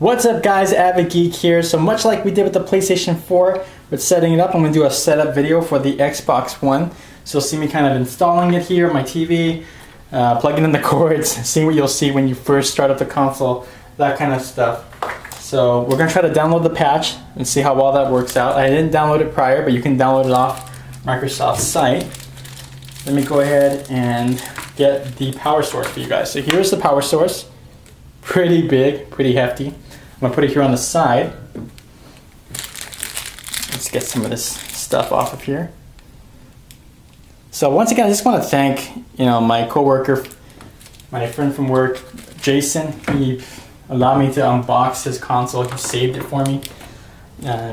What's up guys, AviddGeek here. So much like we did with the PlayStation 4 with setting it up, I'm going to do a setup video for the Xbox One. So you'll see me kind of installing it here on my TV, plugging in the cords, seeing what you'll see when you first start up the console, that kind of stuff. So we're going to try to download the patch and see how well that works out. I didn't download it prior, but you can download it off Microsoft's site. Let me go ahead and get the power source for you guys. So here's the power source. Pretty big, pretty hefty. I'm gonna put it here on the side. Let's get some of this stuff off of here. So once again, I just want to thank my coworker, my friend from work, Jason. He allowed me to unbox his console. He saved it for me.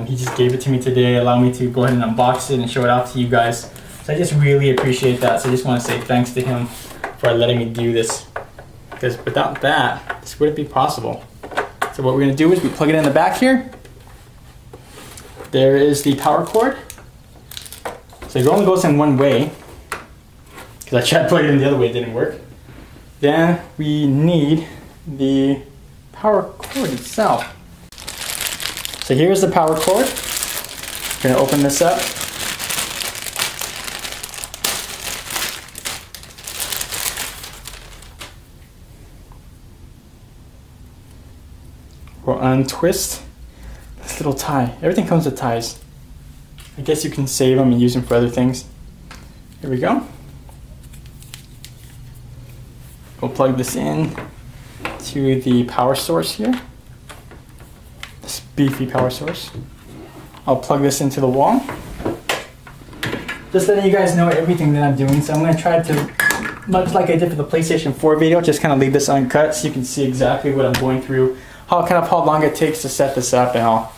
He just gave it to me today, allowed me to go ahead and unbox it and show it out to you guys. So I just really appreciate that. So I just want to say thanks to him for letting me do this, because without that, this wouldn't be possible. So what we're going to do is we plug it in the back here. There is the power cord. So it only goes in one way, because I tried to plug it in the other way, it didn't work. Then we need the power cord itself. So here's the power cord. We're going to open this up. We'll untwist this little tie. Everything comes with ties. I guess you can save them and use them for other things. Here we go. We'll plug this in to the power source here. This beefy power source. I'll plug this into the wall. Just letting you guys know everything that I'm doing. So I'm going to try to, much like I did for the PlayStation 4 video, just kind of leave this uncut so you can see exactly what I'm going through. How long it takes to set this up and all.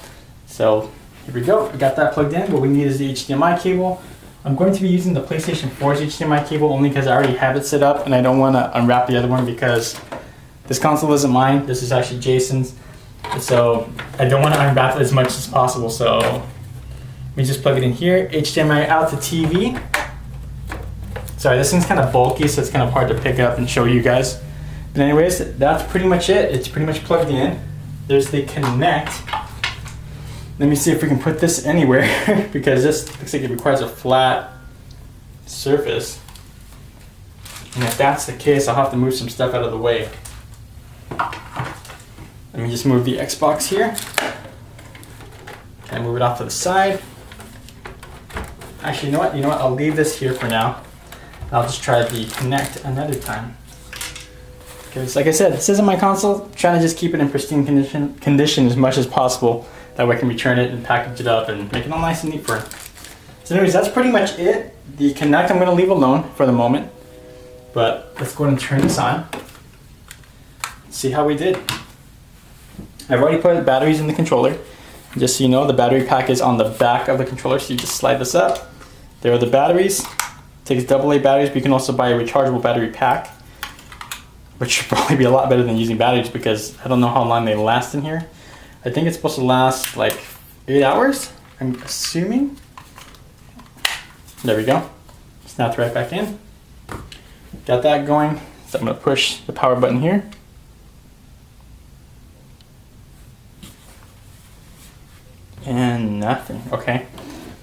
So here we go. We got that plugged in. What we need is the HDMI cable. I'm going to be using the PlayStation 4's HDMI cable only because I already have it set up and I don't want to unwrap the other one because this console isn't mine. This is actually Jason's. So I don't want to unwrap it as much as possible. So let me just plug it in here. HDMI out to TV. Sorry, this thing's kind of bulky, so it's kind of hard to pick up and show you guys. But anyways, that's pretty much it. It's pretty much plugged in. There's the connect. Let me see if we can put this anywhere because this looks like it requires a flat surface. And if that's the case, I'll have to move some stuff out of the way. Let me just move the Xbox here. And move it off to the side. Actually, you know what? I'll leave this here for now. I'll just try the connect another time. Because like I said, this isn't my console. I'm trying to just keep it in pristine condition as much as possible. That way I can return it and package it up and make it all nice and neat for it. So anyways, that's pretty much it. The connect I'm going to leave alone for the moment. But let's go ahead and turn this on. See how we did. I've already put batteries in the controller. Just so you know, the battery pack is on the back of the controller. So you just slide this up. There are the batteries. It takes AA batteries, but you can also buy a rechargeable battery pack, which should probably be a lot better than using batteries because I don't know how long they last in here. I think it's supposed to last like 8 hours, I'm assuming. There we go. Snapped right back in. Got that going. So I'm going to push the power button here. And nothing. Okay.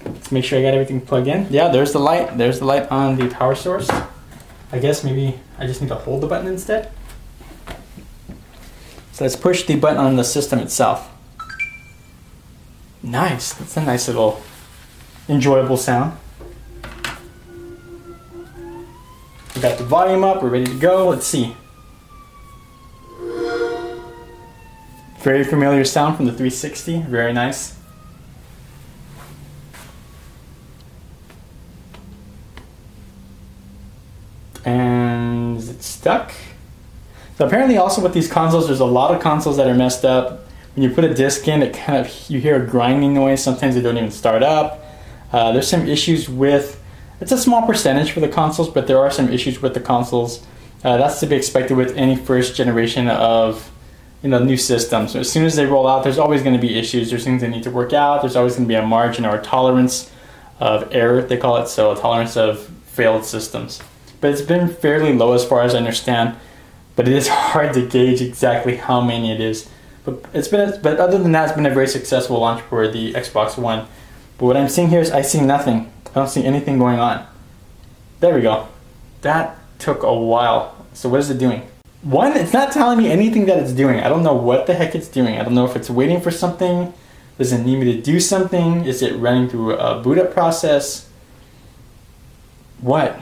Let's make sure I got everything plugged in. Yeah, there's the light. There's the light on the power source. I guess maybe I just need to hold the button instead. So let's push the button on the system itself. Nice, that's a nice little enjoyable sound. We got the volume up, we're ready to go. Let's see. Very familiar sound from the 360, very nice. And is it stuck? So apparently also with these consoles, there's a lot of consoles that are messed up. When you put a disc in, you hear a grinding noise. Sometimes they don't even start up. There's some issues with, it's a small percentage for the consoles, but there are some issues with the consoles. That's to be expected with any first generation of new systems. So as soon as they roll out, there's always going to be issues. There's things they need to work out. There's always going to be a margin or a tolerance of error, they call it. So a tolerance of failed systems. But it's been fairly low as far as I understand. But it is hard to gauge exactly how many it is. But other than that, it's been a very successful launch for the Xbox One. But what I'm seeing here is I see nothing. I don't see anything going on. There we go. That took a while. So what is it doing? One, it's not telling me anything that it's doing. I don't know what the heck it's doing. I don't know if it's waiting for something. Does it need me to do something? Is it running through a boot up process? What?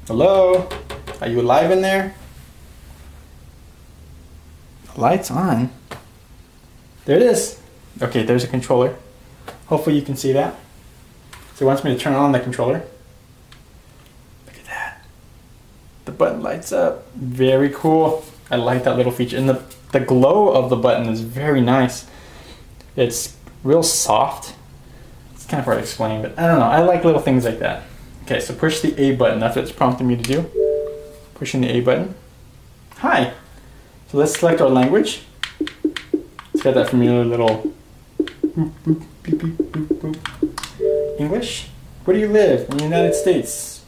Hello? Are you alive in there? The light's on. There it is. Okay, there's a controller. Hopefully you can see that. So it wants me to turn on the controller. Look at that. The button lights up. Very cool. I like that little feature. And the glow of the button is very nice. It's real soft. It's kind of hard to explain, but I don't know. I like little things like that. Okay, so push the A button. That's what it's prompting me to do. Pushing the A button. Hi. So let's select our language. It's got that familiar little boop, boop, beep, beep, boop, boop. English. Where do you live? In the United States.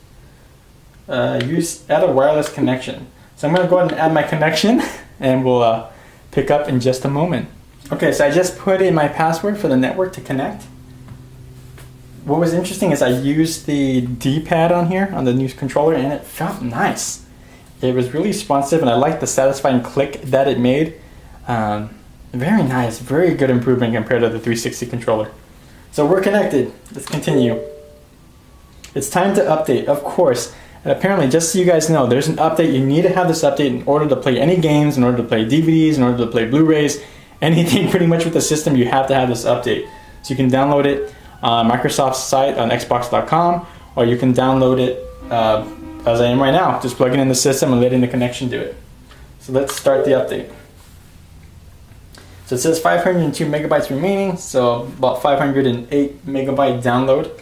Add a wireless connection. So I'm going to go ahead and add my connection and we'll pick up in just a moment. Okay, so I just put in my password for the network to connect. What was interesting is I used the D-pad on here on the new controller and it felt nice. It was really responsive and I liked the satisfying click that it made. Very nice, very good improvement compared to the 360 controller. So we're connected. Let's continue. It's time to update, of course. And apparently, just so you guys know, there's an update. You need to have this update in order to play any games, in order to play DVDs, in order to play Blu-rays, anything pretty much with the system, you have to have this update. So you can download it on Microsoft's site on xbox.com, or you can download it as I am right now, just plugging in the system and letting the connection do it. So let's start the update. So it says 502 megabytes remaining, so about 508 megabyte download.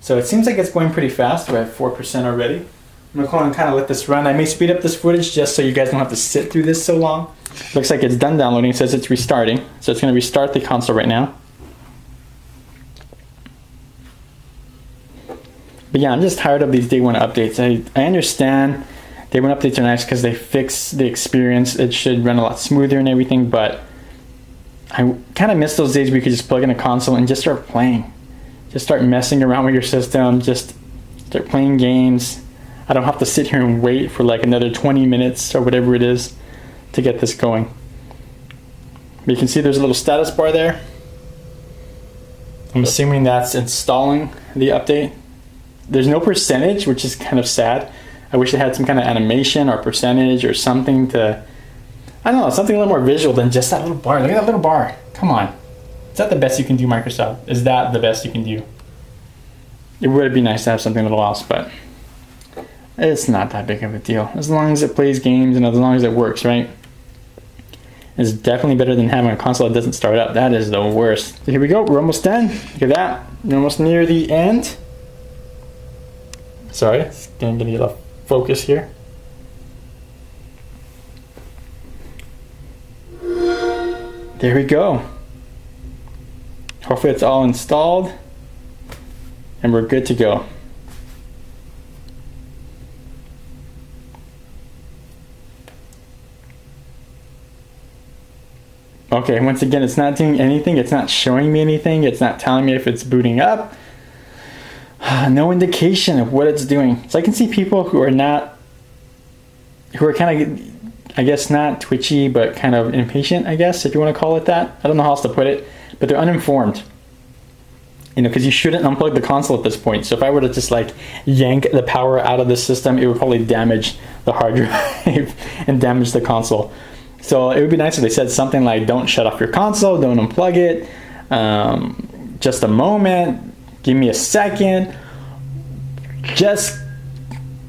So it seems like it's going pretty fast. We're at 4% already. I'm gonna go and kind of let this run. I may speed up this footage just so you guys don't have to sit through this so long. Looks like it's done downloading. It says it's restarting. So it's gonna restart the console right now. But yeah, I'm just tired of these day one updates. I understand day one updates are nice because they fix the experience. It should run a lot smoother and everything, but I kind of miss those days where you could just plug in a console and just start playing. Just start messing around with your system, just start playing games. I don't have to sit here and wait for like another 20 minutes or whatever it is to get this going. But you can see there's a little status bar there. I'm assuming that's installing the update. There's no percentage, which is kind of sad. I wish they had some kind of animation or percentage or something to, I don't know, something a little more visual than just that little bar. Look at that little bar. Come on. Is that the best you can do, Microsoft? Is that the best you can do? It would be nice to have something a little else, but it's not that big of a deal. As long as it plays games and as long as it works, right? It's definitely better than having a console that doesn't start up. That is the worst. So here we go. We're almost done. Look at that. We're almost near the end. Sorry, it's getting a little focus here. There we go. Hopefully it's all installed and we're good to go. Okay, once again, it's not doing anything. It's not showing me anything. It's not telling me if it's booting up. No indication of what it's doing. So I can see people who are kind of, I guess, not twitchy, but kind of impatient, I guess, if you want to call it that. I don't know how else to put it, but they're uninformed. You know, because you shouldn't unplug the console at this point. So if I were to just like yank the power out of the system, it would probably damage the hard drive and damage the console. So it would be nice if they said something like, don't shut off your console, don't unplug it, just a moment, give me a second, just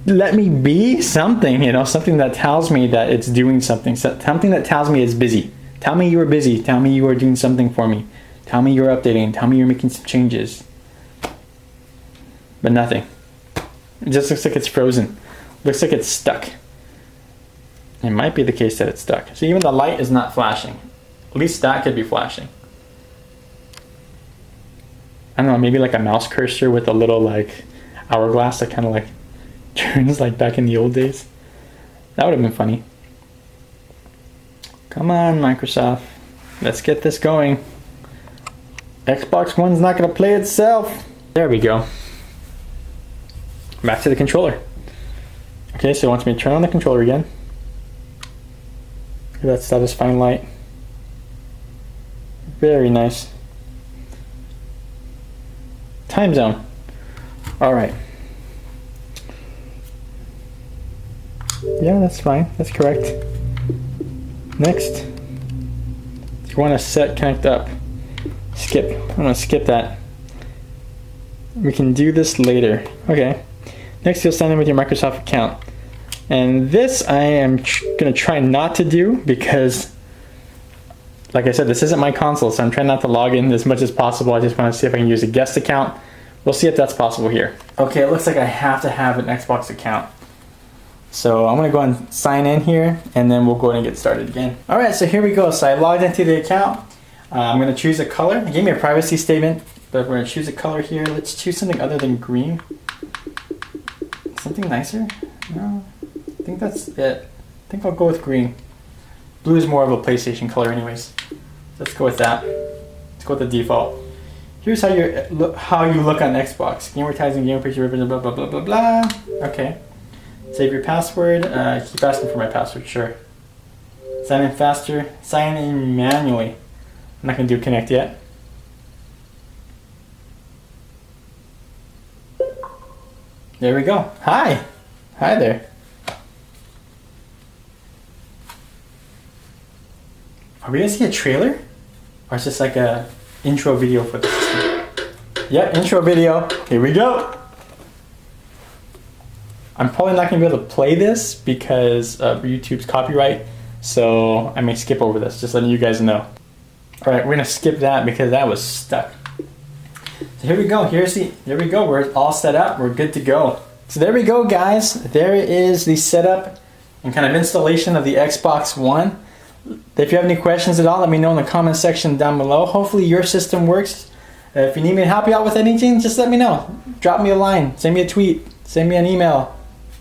let me be something, you know, something that tells me that it's doing something, something that tells me it's busy. Tell me you are busy, tell me you are doing something for me, tell me you're updating, tell me you're making some changes. But nothing. It just looks like it's frozen. Looks like it's stuck. It might be the case that it's stuck. So even the light is not flashing. At least that could be flashing. I don't know, maybe like a mouse cursor with a little like hourglass that kind of like turns like back in the old days. That would have been funny. Come on, Microsoft. Let's get this going. Xbox One's not gonna play itself. There we go. Back to the controller. Okay, so it wants me to turn on the controller again. Look at that satisfying light. Very nice. Time zone. All right. Yeah, that's fine. That's correct. Next, you want to set connect up. Skip. I'm going to skip that. We can do this later. Okay. Next, you'll sign in with your Microsoft account. And this I am going to try not to do because, like I said, this isn't my console, so I'm trying not to log in as much as possible. I just want to see if I can use a guest account. We'll see if that's possible here. Okay, it looks like I have to have an Xbox account. So I'm gonna go and sign in here and then we'll go ahead and get started again. All right, so here we go. So I logged into the account. I'm gonna choose a color. It gave me a privacy statement, but we're gonna choose a color here. Let's choose something other than green. Something nicer? No, I think that's it. I think I'll go with green. Blue is more of a PlayStation color anyways. Let's go with that. Let's go with the default. Here's how you look on Xbox. Game advertising, game picture, blah, blah, blah, blah, blah. Okay. Save your password. Keep asking for my password, sure. Sign in faster. Sign in manually. I'm not going to do connect yet. There we go. Hi. Hi there. Are we going to see a trailer? Or is this like a intro video for the system? Yep, intro video. Here we go. I'm probably not going to be able to play this because of YouTube's copyright, so I may skip over this, just letting you guys know. All right, we're going to skip that because that was stuck. So here we go. There we go. We're all set up. We're good to go. So there we go, guys. There is the setup and kind of installation of the Xbox One. If you have any questions at all, let me know in the comment section down below. Hopefully your system works. If you need me to help you out with anything, just let me know. Drop me a line, send me a tweet, send me an email.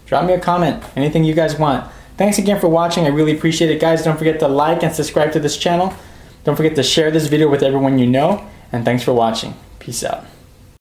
Drop me a comment, anything you guys want. Thanks again for watching. I really appreciate it, guys. Don't forget to like and subscribe to this channel. Don't forget to share this video with everyone you know. And thanks for watching. Peace out.